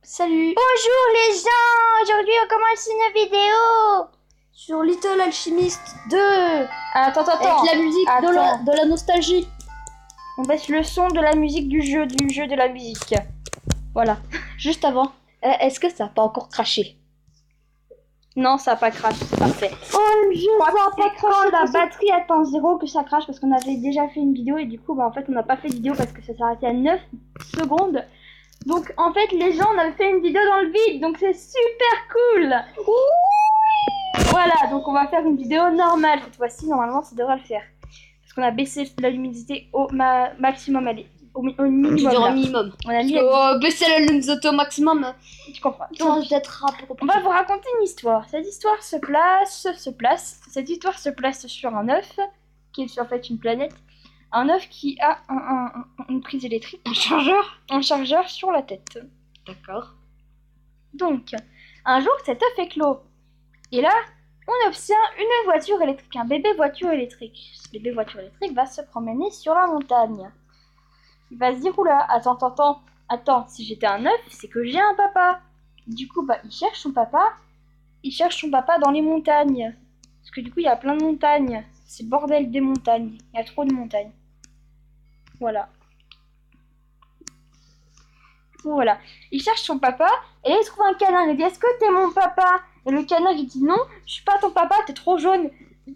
Salut. Bonjour les gens, aujourd'hui on commence une vidéo Sur Little Alchemist 2. Attends, Avec la musique attends. de la nostalgie. On baisse le son de la musique du jeu de la musique. Voilà. Juste avant, est-ce que ça n'a pas encore craché? Non, ça a pas crash, c'est parfait. Oh, Je crois que c'est quand la craché. batterie atteint 0 que ça crache parce qu'on avait déjà fait une vidéo et du coup en fait on n'a pas fait de vidéo parce que ça s'est arrêté à 9 secondes. Donc en fait les gens on avait fait une vidéo dans le vide donc c'est super cool. Oui. Voilà, donc on va faire une vidéo normale cette fois-ci, normalement ça devrait le faire. Parce qu'on a baissé la luminosité au maximum, allez, au minimum. Tu diras là. minimum. On a mis Baisser la luminosité au maximum. tu comprends. Donc, d'être on va vous raconter une histoire. Cette histoire se place sur un œuf, qui est en fait une planète. Un œuf qui a une prise électrique, un chargeur sur la tête. D'accord. Donc, un jour, cet œuf éclot. Et là, on obtient une voiture électrique, un bébé voiture électrique. Ce bébé voiture électrique va se promener sur la montagne. Il va se dire, oula, attends, si j'étais un œuf, c'est que j'ai un papa. Du coup, il cherche son papa. Il cherche son papa dans les montagnes. Parce que du coup, il y a plein de montagnes. C'est le bordel des montagnes. Il y a trop de montagnes. Voilà. Voilà. Il cherche son papa. Et là, il trouve un canard. Il dit, est-ce que t'es mon papa? Et le canard, il dit, non, je suis pas ton papa, t'es trop jaune.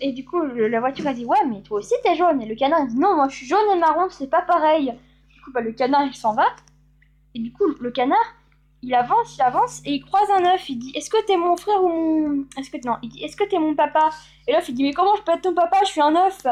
Et du coup, la voiture, a dit, ouais, mais toi aussi, t'es jaune. Et le canard, il dit, non, moi, je suis jaune et marron, c'est pas pareil. Du coup, le canard, il s'en va. Et du coup, le canard, il avance et il croise un œuf. Il dit, est-ce que t'es mon frère ou mon... il dit, est-ce que t'es mon papa? Et l'œuf, il dit, mais comment je peux être ton papa? Je suis un œuf.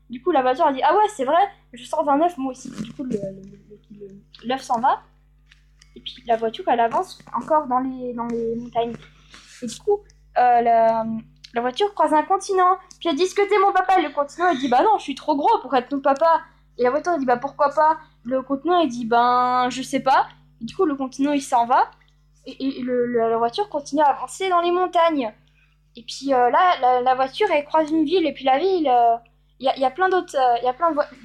Du coup, la voiture, a dit, ah ouais, c'est vrai, je sors d'un œuf, moi aussi. Du coup, l'œuf s'en va. Et puis, la voiture, elle avance encore dans les montagnes. Et du coup, la voiture croise un continent. Puis elle dit, est-ce que t'es mon papa? Et le continent, il dit, bah non, je suis trop gros pour être ton papa. Et la voiture, elle dit, bah pourquoi pas? Le continent, il dit, ben, je sais pas. Et du coup, le continent, il s'en va. Et la voiture continue à avancer dans les montagnes. Et puis là, la voiture, elle croise une ville. Et puis la ville, il y a plein d'autres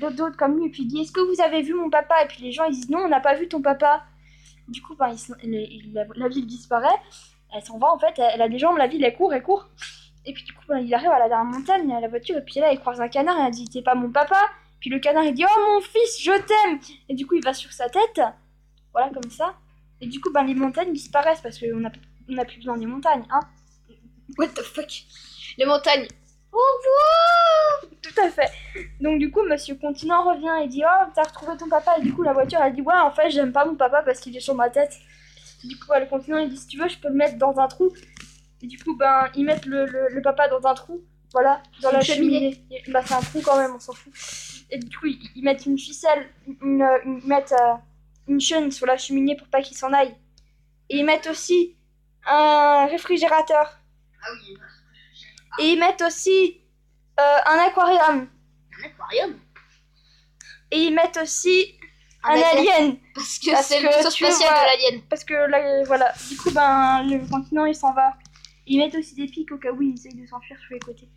d'autres comme lui. Et puis il dit, est-ce que vous avez vu mon papa? Et puis les gens, ils disent, non, on n'a pas vu ton papa. Du coup, la ville disparaît. Elle s'en va, en fait. Elle a des jambes, la ville, elle court. Et puis du coup, il arrive à la dernière montagne, à la voiture. Et puis là, il croise un canard. Et elle dit, t'es pas mon papa? Puis le canard, il dit, oh mon fils, je t'aime. Et du coup, il va sur sa tête. Voilà, comme ça. Et du coup, les montagnes disparaissent parce qu'on n'a plus besoin des montagnes, hein. What the fuck? Les montagnes. Tout à fait. Donc du coup, Monsieur Continent revient et dit, oh, t'as retrouvé ton papa. Et du coup, la voiture, elle dit, ouais, en fait, j'aime pas mon papa parce qu'il est sur ma tête. Du coup, le Continent, il dit, si tu veux, je peux le mettre dans un trou. Et du coup, ils mettent le papa dans un trou. Voilà, dans la cheminée. C'est un trou quand même, on s'en fout. Et du coup, ils mettent une ficelle, ils mettent une chaîne sur la cheminée pour pas qu'il s'en aille. Et ils mettent aussi un réfrigérateur. Ah oui. Et ils mettent aussi un aquarium. Un aquarium. Et ils mettent aussi un alien. Parce que c'est le vaisseau spatial de l'alien. Parce que là, voilà. Du coup, le continent, il s'en va. Ils mettent aussi des pics au cas où ils essayent de s'enfuir sur les côtés.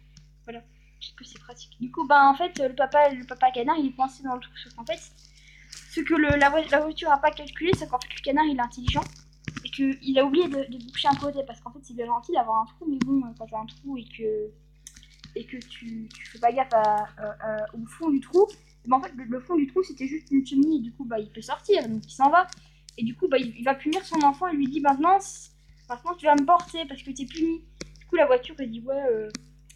Voilà. Je sais que c'est pratique. Du coup, en fait, le papa canard, il est coincé dans le trou. Sauf qu'en fait, ce que la voiture a pas calculé, c'est qu'en fait, le canard, il est intelligent. Et qu'il a oublié de boucher un côté. Parce qu'en fait, c'est bien gentil d'avoir un trou. Mais bon, quand t'as un trou et que tu fais pas gaffe au fond du trou, en fait, le fond du trou, c'était juste une cheminée. Du coup, il peut sortir. Donc, il s'en va. Et du coup, il va punir son enfant et lui dit maintenant, tu vas me porter parce que t'es puni. Du coup, la voiture, elle dit ouais,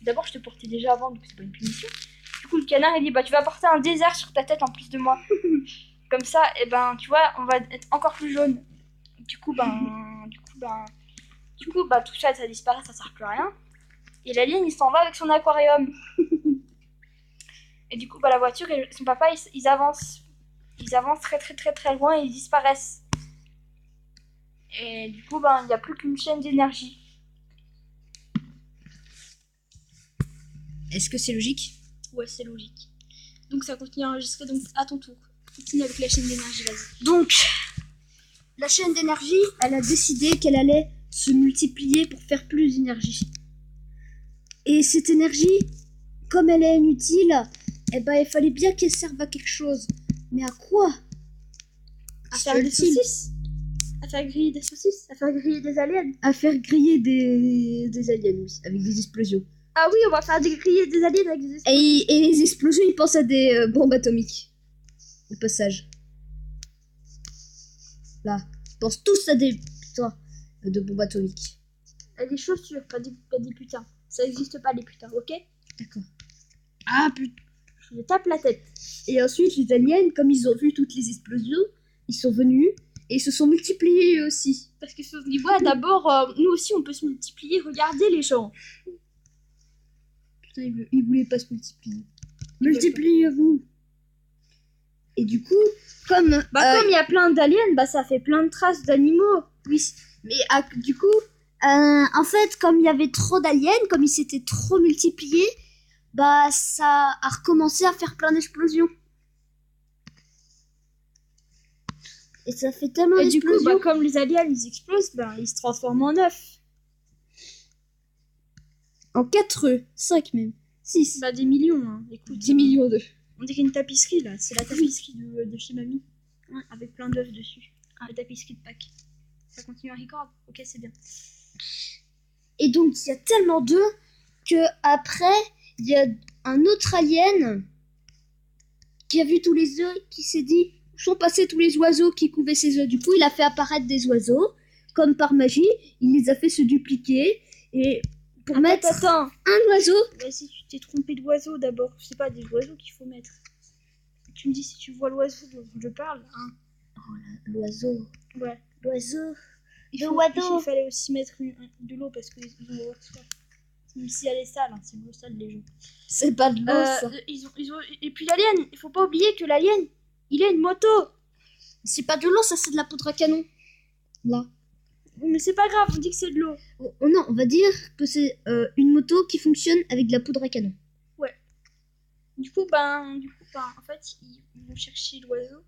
d'abord, je te portais déjà avant, donc c'est pas une punition. Du coup, le canard, il dit tu vas porter un désert sur ta tête en plus de moi. Comme ça, et tu vois, on va être encore plus jaune. Du coup, tout ça, ça disparaît, ça sert plus à rien. Et l'alien, il s'en va avec son aquarium. Et du coup, la voiture et son papa, ils avancent. Ils avancent très très très très loin et ils disparaissent. Et du coup, il n'y a plus qu'une chaîne d'énergie. Est-ce que c'est logique? Ouais, c'est logique. Donc ça continue à enregistrer, donc à ton tour. Continue avec la chaîne d'énergie, vas-y. Donc, la chaîne d'énergie, elle a décidé qu'elle allait se multiplier pour faire plus d'énergie. Et cette énergie, comme elle est inutile, il fallait bien qu'elle serve à quelque chose. Mais à quoi? À faire des saucisses. À faire griller des saucisses, à faire griller des aliens. À faire griller des aliens, oui, avec des explosions. Ah oui, on va faire griller des aliens avec des explosions. Et les explosions, ils pensent à des bombes atomiques. Au passage. Là, ils pensent tous à des putains de bombes atomiques. Et des chaussures, pas des putains. Ça existe pas les putains, ok? D'accord. Ah putain. Je me tape la tête. Et ensuite, les aliens, comme ils ont vu toutes les explosions, ils sont venus et ils se sont multipliés eux aussi. Parce que sur ce niveau, d'abord, nous aussi on peut se multiplier. Regardez les gens. Putain, ils voulaient pas se multiplier. Multipliez-vous. Et du coup, comme Comme il y a plein d'aliens, ça fait plein de traces d'animaux. oui, mais du coup, en fait, comme il y avait trop d'aliens, comme ils s'étaient trop multipliés, ça a recommencé à faire plein d'explosions. Et ça fait tellement Et du coup, d'explosions. comme les aliens ils explosent, ils se transforment en œufs. En 4 œufs, 5 même, 6. Des millions, hein. Écoute, 10 millions d'œufs. on dirait une tapisserie là. C'est la tapisserie de chez mamie. Ouais, avec plein d'œufs dessus. La tapisserie de Pâques. Ça continue à record. Ok, c'est bien. Et donc, il y a tellement d'œufs que après, il y a un autre alien qui a vu tous les œufs, qui s'est dit où sont passés tous les oiseaux qui couvaient ces œufs. Du coup, il a fait apparaître des oiseaux, comme par magie, il les a fait se dupliquer et pour mettre Attends. un oiseau. Mais si tu t'es trompé d'oiseau d'abord, c'est pas des oiseaux qu'il faut mettre. Tu me dis si tu vois l'oiseau dont je parle. Hein. Oh là, l'oiseau. Ouais. L'oiseau. Il fallait aussi mettre de l'eau parce qu'ils vont avoir soif. Même si elle est sale, hein, c'est de l'eau sale les gens. C'est pas de l'eau, ça. Et puis l'alien, il faut pas oublier que l'alien, il a une moto. C'est pas de l'eau, ça c'est de la poudre à canon. Là. Mais c'est pas grave, on dit que c'est de l'eau. Oh, non, on va dire que c'est une moto qui fonctionne avec de la poudre à canon. Ouais. Du coup, en fait, ils vont chercher l'oiseau.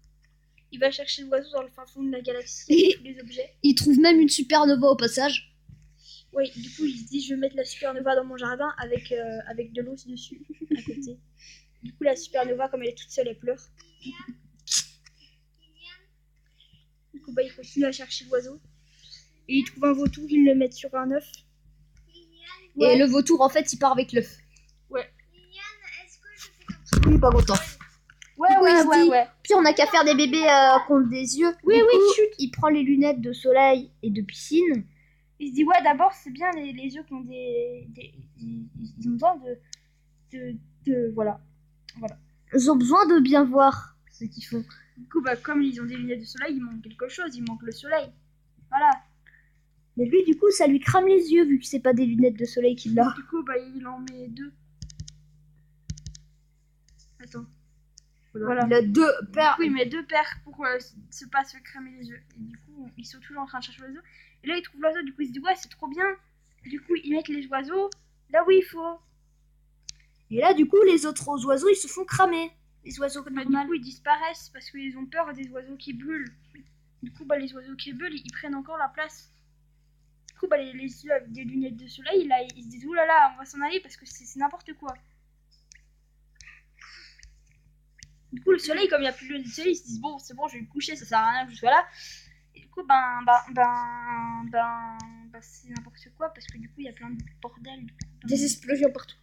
Il va chercher l'oiseau dans le fin fond de la galaxie avec tous les objets. Il trouve même une supernova au passage. Oui, du coup, il se dit je vais mettre la supernova dans mon jardin avec de l'eau dessus, à côté. Du coup, la supernova, comme elle est toute seule, elle pleure. Du coup, il continue à chercher l'oiseau. Et il trouve un vautour, il le met sur un œuf. Ouais. Et le vautour, en fait, il part avec l'œuf. Ouais. Est-ce que je fais comme ça? Il est pas content. Ouais. Puis on n'a qu'à faire des bébés contre des yeux. Oui, chut. Il prend les lunettes de soleil et de piscine. Il se dit d'abord c'est bien les yeux qui ont ils ont besoin voilà. Ils ont besoin de bien voir ce qu'il faut. Du coup comme ils ont des lunettes de soleil, il manque quelque chose, il manque le soleil. Voilà. Mais lui du coup ça lui crame les yeux vu que c'est pas des lunettes de soleil qu'il a. Du coup il en met 2. Attends. Voilà. Il a 2 paires. Oui, mais 2 paires pour se pas se cramer les yeux. Et du coup, ils sont toujours en train de chercher l'oiseau. Et là, ils trouvent l'oiseau, du coup, ils se disent ouais, c'est trop bien. Et du coup, ils mettent les oiseaux là où il faut. Et là, du coup, les autres oiseaux, ils se font cramer. Les oiseaux comme Du coup, ils disparaissent parce qu'ils ont peur des oiseaux qui brûlent. Du coup, les oiseaux qui brûlent, ils prennent encore la place. Du coup, les yeux avec des lunettes de soleil, là, ils se disent oulala, on va s'en aller parce que c'est n'importe quoi. Du coup, le soleil, comme il n'y a plus de lunettes de soleil, ils se disent bon, c'est bon, je vais me coucher, ça sert à rien que je sois là. Et du coup, c'est n'importe quoi parce que du coup, il y a plein de bordel. Des explosions partout.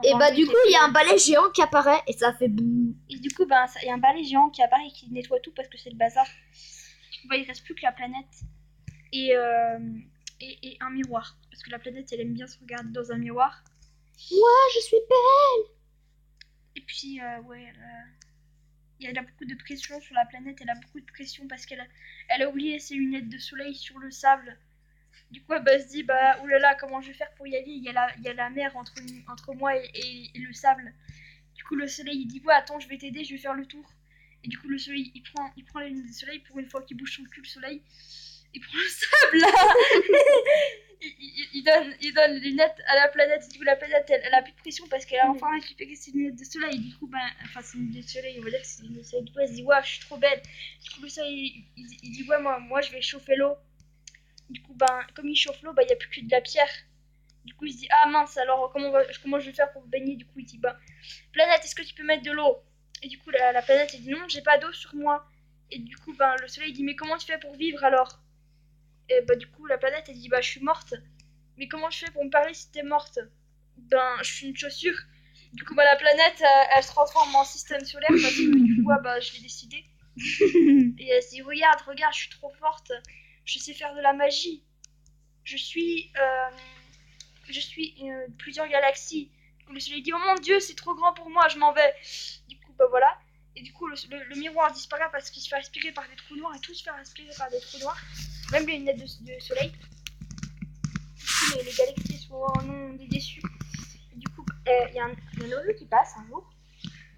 Et du coup, il y a un balai géant qui apparaît et ça fait boum. Et du coup, il y a un balai géant qui apparaît et qui nettoie tout parce que c'est le bazar. Du coup, il reste plus que la planète et un miroir. Parce que la planète, elle aime bien se regarder dans un miroir. Moi, je suis belle. Et puis, il y a beaucoup de pression sur la planète, elle a beaucoup de pression parce qu'elle a oublié ses lunettes de soleil sur le sable. Du coup, elle se dit, oulala, comment je vais faire pour y aller? Il y a la mer entre moi et le sable. Du coup, le soleil, il dit, ouais, attends, je vais t'aider, je vais faire le tour. Et du coup, le soleil, il prend les lunettes de soleil pour une fois qu'il bouge son cul, le soleil. Il prend le sable, là. il donne les lunettes à la planète. Du coup, la planète, elle a plus de pression parce qu'elle a enfin récupéré ses lunettes de soleil. Du coup, c'est une lunettes de soleil, on va dire que c'est une lunettes de soleil. Du coup, elle se dit, ouais, je suis trop belle. Du coup, le soleil, il dit, ouais, moi, je vais chauffer l'eau. Du coup, comme il chauffe l'eau, il n'y a plus que de la pierre. Du coup, il se dit, ah mince, alors comment je vais faire pour me baigner? Du coup, il dit, planète, est-ce que tu peux mettre de l'eau? Et du coup, la planète, elle dit, non, j'ai pas d'eau sur moi. Et du coup, le soleil, il dit, mais comment tu fais pour vivre alors? Et bah, du coup, la planète, elle dit, bah, je suis morte. Mais comment je fais pour me parler si t'es morte? Ben, je suis une chaussure. Du coup, bah, la planète, elle se transforme en système solaire parce que du coup, bah, je l'ai décidé. Et elle se dit, regarde, je suis trop forte. Je sais faire de la magie. Je suis plusieurs galaxies. Du coup, le soleil dit, oh mon Dieu, c'est trop grand pour moi, je m'en vais. Du coup, bah voilà. Et du coup, le miroir disparaît parce qu'il se fait aspirer par des trous noirs et tout se fait aspirer par des trous noirs. Même les lunettes de soleil. Du coup, les galaxies sont non déçues. Et du coup, il y a un oiseau qui passe un jour.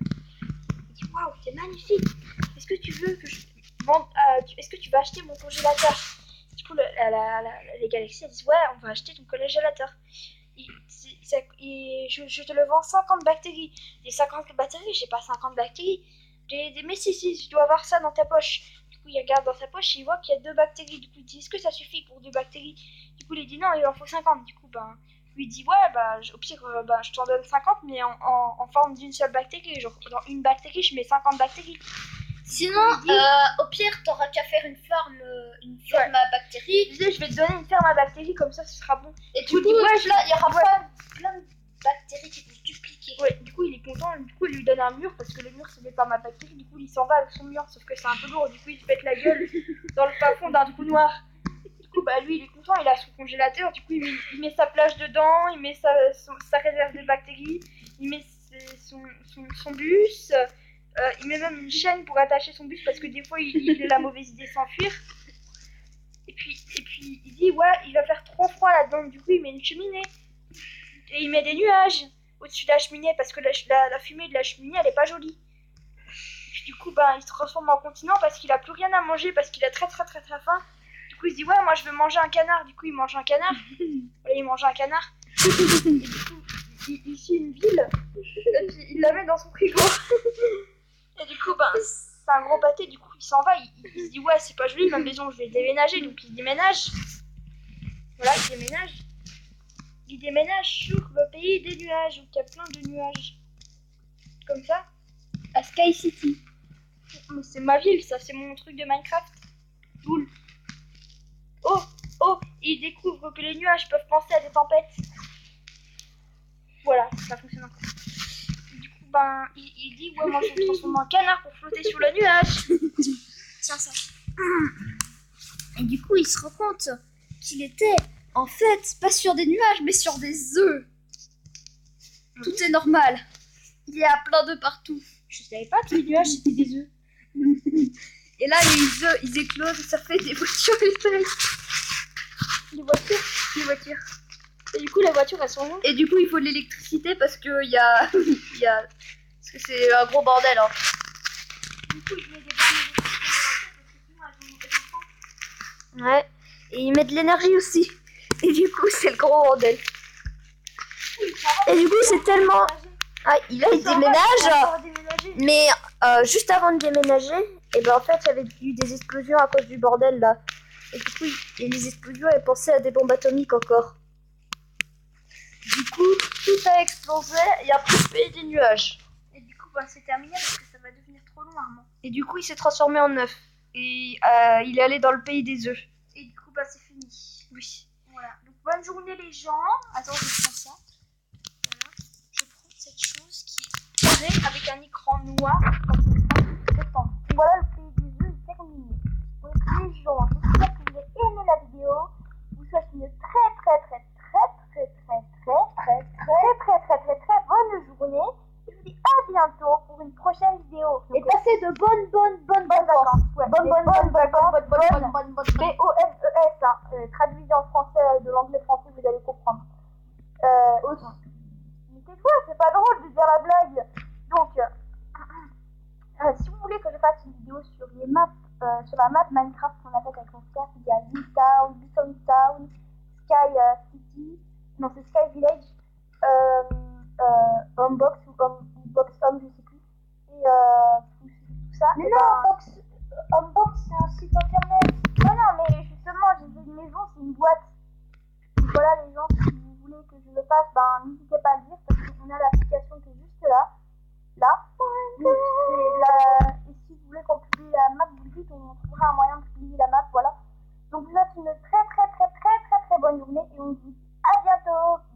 Il dit, waouh, c'est magnifique. Est-ce que tu veux que est-ce que tu vas acheter mon congélateur? Du coup, les galaxies elles disent, ouais, on va acheter ton congélateur. Je te le vends 50 bactéries. Les 50 bactéries, j'ai pas 50 bactéries. Mais si, je dois avoir ça dans ta poche. Du coup, il regarde dans sa poche et il voit qu'il y a 2 bactéries. Du coup, il dit, est-ce que ça suffit pour 2 bactéries? Du coup, il dit, non, il en faut 50. Du coup, lui dit, ouais, au pire, je t'en donne 50, mais en forme d'une seule bactérie. Genre, dans une bactérie, je mets 50 bactéries. Sinon, au pire, t'auras qu'à faire une ferme à bactéries. Je disais, je vais te donner une ferme à bactéries, comme ça, ce sera bon. Et du coup, il y aura plein de bactéries qui vont se dupliquer. Ouais, du coup, il est content. Du coup, il lui donne un mur, parce que le mur, c'est des fermes à bactéries. Du coup, il s'en va avec son mur, sauf que c'est un peu lourd. Du coup, il se pète la gueule dans le plafond d'un trou noir. Du coup, lui, il est content, il a son congélateur. Du coup, il met sa plage dedans, il met sa réserve de bactéries, il met son bus. Il met même une chaîne pour attacher son bus parce que des fois il a la mauvaise idée de s'enfuir. Et puis il dit ouais, il va faire trop froid là-dedans. Du coup il met une cheminée et il met des nuages au-dessus de la cheminée parce que la fumée de la cheminée elle est pas jolie. Puis du coup il se transforme en continent parce qu'il a plus rien à manger parce qu'il a très faim. Du coup il se dit ouais, moi je veux manger un canard. Du coup il mange un canard. Voilà, il mange un canard. Et du coup il chie une ville et puis il la met dans son frigo. Et du coup, c'est un gros pâté, du coup, il s'en va, il se dit, ouais, c'est pas joli, ma maison, je vais déménager, donc il déménage. Voilà, il déménage. Il déménage sur le pays des nuages, où il y a plein de nuages. Comme ça. À Sky City. Mais c'est ma ville, ça, c'est mon truc de Minecraft. Boule. Oh, et il découvre que les nuages peuvent penser à des tempêtes. Voilà, ça fonctionne encore. Il dit, ouais, moi je me transforme en canard pour flotter sur le nuage. Tiens ça. Et du coup, il se rend compte qu'il était, en fait, pas sur des nuages, mais sur des œufs. Tout est normal. Il y a plein d'œufs partout. Je savais pas que les nuages c'était des œufs. Et là, les œufs, ils éclosent et ça fait des voitures électriques. Des voitures. Et du coup, la voiture, elles sont où? Et du coup, il faut de l'électricité parce que parce que c'est un gros bordel. Hein. Du coup, il met des bornes d'électricité dans la voiture parce que sinon, elles vont Ouais. Et il met de l'énergie aussi. Et du coup, c'est le gros bordel. Et du coup, c'est tellement... Ah, il déménage. Mais juste avant de déménager, et en fait, il y avait eu des explosions à cause du bordel là. Et du coup, les explosions avaient pensé à des bombes atomiques encore. Du coup, tout a explosé et après il y a des nuages. Et du coup, c'est terminé parce que ça va devenir trop long, Armand. Et du coup, il s'est transformé en œuf. Et il est allé dans le pays des œufs. Et du coup, c'est fini. Oui. Voilà. Donc, bonne journée, les gens. Attends, je prends ça. Voilà. Je prends cette chose qui est carrée avec un écran noir. Donc, voilà, le pays des œufs est terminé. Donc, les gens, j'espère que vous avez aimé la vidéo. Je vous souhaite une très bonne journée. Je vous dis à bientôt pour une prochaine vidéo. Et passez de bonnes vacances. Ouais, bonnes vacances. B-O-N-E-S. Traduisez en français de l'anglais-français, vous allez comprendre. Mais tais-toi, c'est pas drôle de dire la blague. Donc, si vous voulez que je fasse une vidéo sur les maps, sur la map Minecraft qu'on a faite avec mon frère, il y a V-Town, Beacon Town, Sky City, non c'est Sky Village, Homebox ou Box Home, je sais plus, et tout ça. Mais non, Homebox c'est un site internet. Non, mais justement, j'ai fait une maison, c'est une boîte. Donc voilà les gens, si vous voulez que je le fasse, n'hésitez pas à le dire parce qu'on a l'application qui est juste là. Donc, et si vous voulez qu'on publie la map, vous le dites, on trouvera un moyen de publier la map, voilà. Donc je vous souhaite une très et on dit à bientôt.